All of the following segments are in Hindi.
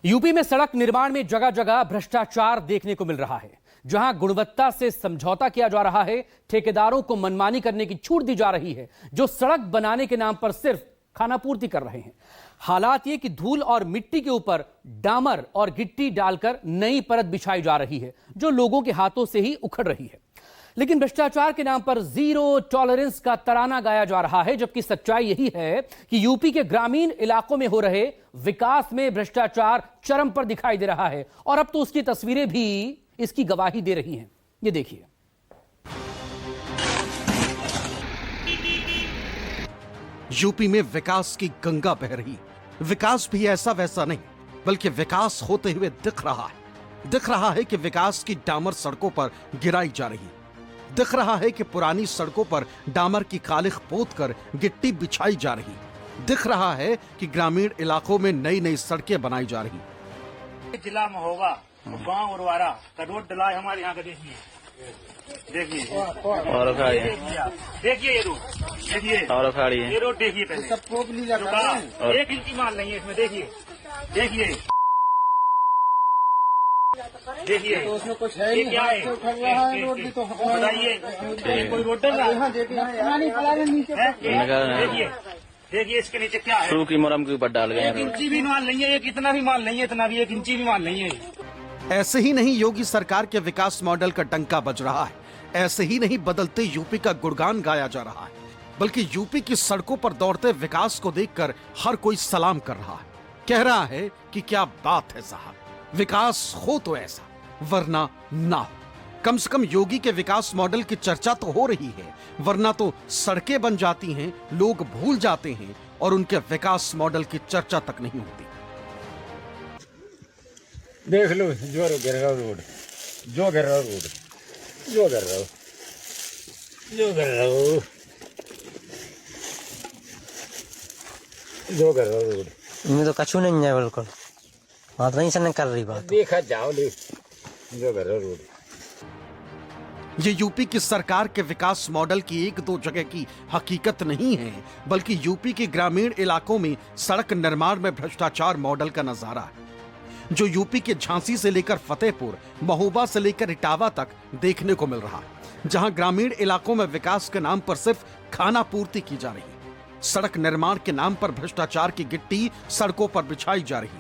यूपी में सड़क निर्माण में जगह जगह भ्रष्टाचार देखने को मिल रहा है। जहां गुणवत्ता से समझौता किया जा रहा है, ठेकेदारों को मनमानी करने की छूट दी जा रही है, जो सड़क बनाने के नाम पर सिर्फ खानापूर्ति कर रहे हैं। हालात ये कि धूल और मिट्टी के ऊपर डामर और गिट्टी डालकर नई परत बिछाई जा रही है, जो लोगों के हाथों से ही उखड़ रही है। लेकिन भ्रष्टाचार के नाम पर जीरो टॉलरेंस का तराना गाया जा रहा है, जबकि सच्चाई यही है कि यूपी के ग्रामीण इलाकों में हो रहे विकास में भ्रष्टाचार चरम पर दिखाई दे रहा है। और अब तो उसकी तस्वीरें भी इसकी गवाही दे रही हैं। ये देखिए। यूपी में विकास की गंगा बह रही। विकास भी ऐसा वैसा नहीं, बल्कि विकास होते हुए दिख रहा है। दिख रहा है कि विकास की डामर सड़कों पर गिराई जा रही। दिख रहा है कि पुरानी सड़कों पर डामर की कालिख पोत कर गिट्टी बिछाई जा रही। दिख रहा है कि ग्रामीण इलाकों में नई नई सड़कें बनाई जा रही। जिला महोबा गांव उरवारा का रोड डला है हमारे यहाँ का। देखिए देखिए और देखिए ये रोड, देखिए और खाड़ी है ये रोड, देखिए पहले 1 इंच माल नहीं है इसमें। देखिए देखिए देखिए, तो उसमें कुछ है ये नहीं, क्या हाथ है? से उठा हुआ है रोड भी। तो बताइए कोई रोड डल रहा है? देखिए देखिए इसके नीचे क्या है? शुरू की मुरम के ऊपर डाल गए 1 इंची भी माल नहीं है, ये कितना भी माल नहीं है, इतना भी 1 इंची भी माल नहीं है। ऐसे ही नहीं योगी सरकार के विकास मॉडल का डंका बज रहा है। ऐसे ही नहीं बदलते यूपी का गुणगान गाया जा रहा है, बल्कि यूपी की सड़कों पर दौड़ते विकास को देखकर हर कोई सलाम कर रहा है। कह रहा है कि क्या बात है साहब, विकास हो तो ऐसा, वरना ना हो। कम से कम योगी के विकास मॉडल की चर्चा तो हो रही है, वरना तो सड़कें बन जाती हैं, लोग भूल जाते हैं और उनके विकास मॉडल की चर्चा तक नहीं होती। देख लो, जो गिर रहा रोड, जो गिर रहा रोड, जो गिर रहा, जो गिर रहा, जो गिर रहा रोड। इनमें तो कछु नहीं है, बिल्कुल बात नहीं से कर रही बात। देखा जाओ ले, जो गिर रहा रोड। ये यूपी की सरकार के विकास मॉडल की एक दो जगह की हकीकत नहीं है, बल्कि यूपी के ग्रामीण इलाकों में सड़क निर्माण में भ्रष्टाचार मॉडल का नजारा है, जो यूपी के झांसी से लेकर फतेहपुर, महोबा से लेकर इटावा तक देखने को मिल रहा है। जहां ग्रामीण इलाकों में विकास के नाम पर सिर्फ खाना पूर्ति की जा रही है। सड़क निर्माण के नाम पर भ्रष्टाचार की गिट्टी सड़कों पर बिछाई जा रही,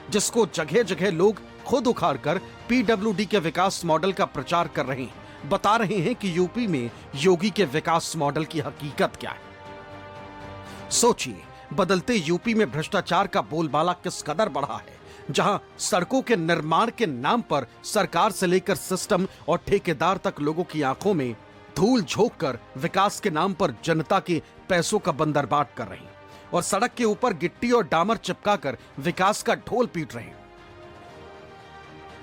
जिसको जगह जगह लोग खुद उखाड़ कर पीडब्ल्यूडी के विकास मॉडल का प्रचार कर रहे हैं। बता रहे हैं कि यूपी में योगी के विकास मॉडल की हकीकत क्या है। सोचिए, बदलते यूपी में भ्रष्टाचार का बोलबाला किस कदर बढ़ा है, जहां सड़कों के निर्माण के नाम पर सरकार से लेकर सिस्टम और ठेकेदार तक लोगों की आंखों में धूल झोंक कर विकास के नाम पर जनता के पैसों का बंदरबाट कर रहे हैं और सड़क के ऊपर गिट्टी और डामर चिपकाकर विकास का ढोल पीट रहे हैं।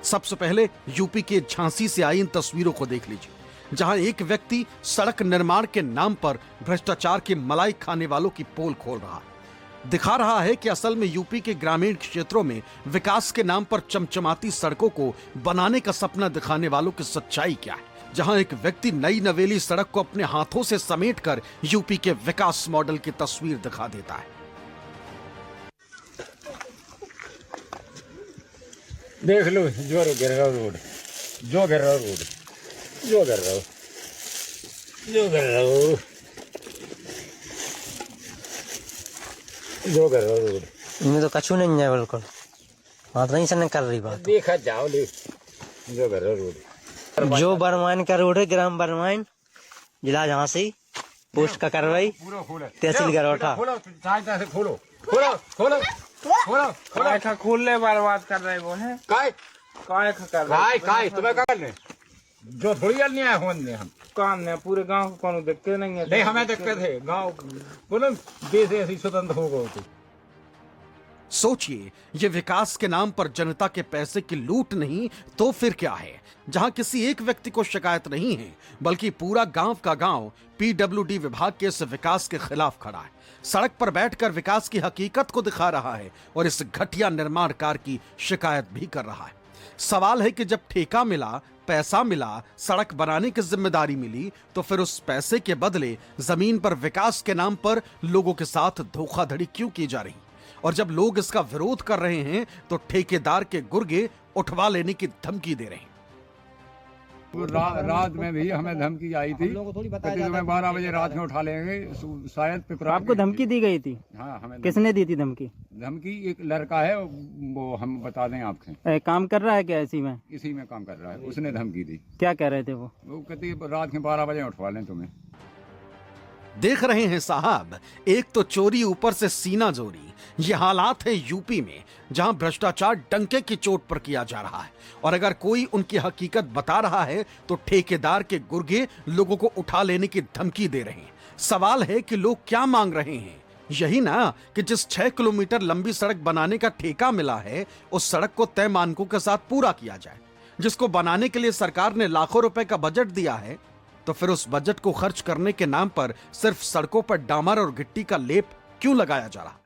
सबसे पहले यूपी के झांसी से आई इन तस्वीरों को देख लीजिए, जहां एक व्यक्ति सड़क निर्माण के नाम पर भ्रष्टाचार की मलाई खाने वालों की पोल खोल रहा है। दिखा रहा है कि असल में यूपी के ग्रामीण क्षेत्रों में विकास के नाम पर चमचमाती सड़कों को बनाने का सपना दिखाने वालों की सच्चाई क्या है। जहां एक व्यक्ति नई नवेली सड़क को अपने हाथों से समेटकर यूपी के विकास मॉडल की तस्वीर दिखा देता है। देख लो, जो गिर रहा रोड, जो गिर रहा रोड, जो गिर रहा, जो गिर रहा, जो गिर रहा रोड। इनमें तो कछु नहीं है, बिल्कुल बात नहीं से कर रही बात। देखा जाओ ले, जो गिर रहा रोड। जो बरमान का रोड है, ग्राम बरमान, जिला झांसी, पोस्ट का कार्रवाई, तहसील गरौठा। खोलो, खोलो, खोलो, खोलो, खोलो, खोल ले, बर्बाद कर रहे वो है। काय कर काय तुम्हें क्या करने, जो थोड़ी नहीं आए होने हम काम ने पूरे गांव को कौन देखते नहीं है। नहीं, हमें देखते थे गांव बोलो देश ऐसी स्वतंत्र हो गए थे। सोचिए, ये विकास के नाम पर जनता के पैसे की लूट नहीं तो फिर क्या है, जहां किसी एक व्यक्ति को शिकायत नहीं है, बल्कि पूरा गांव का गांव पीडब्ल्यूडी विभाग के इस विकास के खिलाफ खड़ा है। सड़क पर बैठकर विकास की हकीकत को दिखा रहा है और इस घटिया निर्माण कार्य की शिकायत भी कर रहा है। सवाल है कि जब ठेका मिला, पैसा मिला, सड़क बनाने की जिम्मेदारी मिली, तो फिर उस पैसे के बदले जमीन पर विकास के नाम पर लोगों के साथ धोखाधड़ी क्यों की जा रही और जब लोग इसका विरोध कर रहे हैं तो ठेकेदार के गुर्गे उठवा लेने की धमकी दे रहे हैं। रात में भी हमें धमकी आई थी, कहते तुम्हें 12 बजे रात में उठा लेंगे, शायद पिपरा। आपको धमकी दी गई थी? हाँ, हमें किसने दी थी धमकी? धमकी एक लड़का है, वो हम बता दें आपसे। काम कर रहा है क्या इसी में? इसी में काम कर रहा है, उसने धमकी दी। क्या कह रहे थे वो? वो कहती रात के 12 बजे उठवा लें तुम्हें। देख रहे हैं साहब, एक तो चोरी ऊपर से सीना जोरी। ये हालात है यूपी में, जहां भ्रष्टाचार डंके की चोट पर किया जा रहा है, और अगर कोई उनकी हकीकत बता रहा है तो ठेकेदार के गुर्गे लोगों को उठा लेने की धमकी दे रहे हैं। सवाल है कि लोग क्या मांग रहे हैं? यही ना कि जिस 6 किलोमीटर लंबी सड़क बनाने का ठेका मिला है, उस सड़क को तय मानकों के साथ पूरा किया जाए। जिसको बनाने के लिए सरकार ने लाखों रुपए का बजट दिया है, तो फिर उस बजट को खर्च करने के नाम पर सिर्फ सड़कों पर डामर और गिट्टी का लेप क्यों लगाया जा रहा है?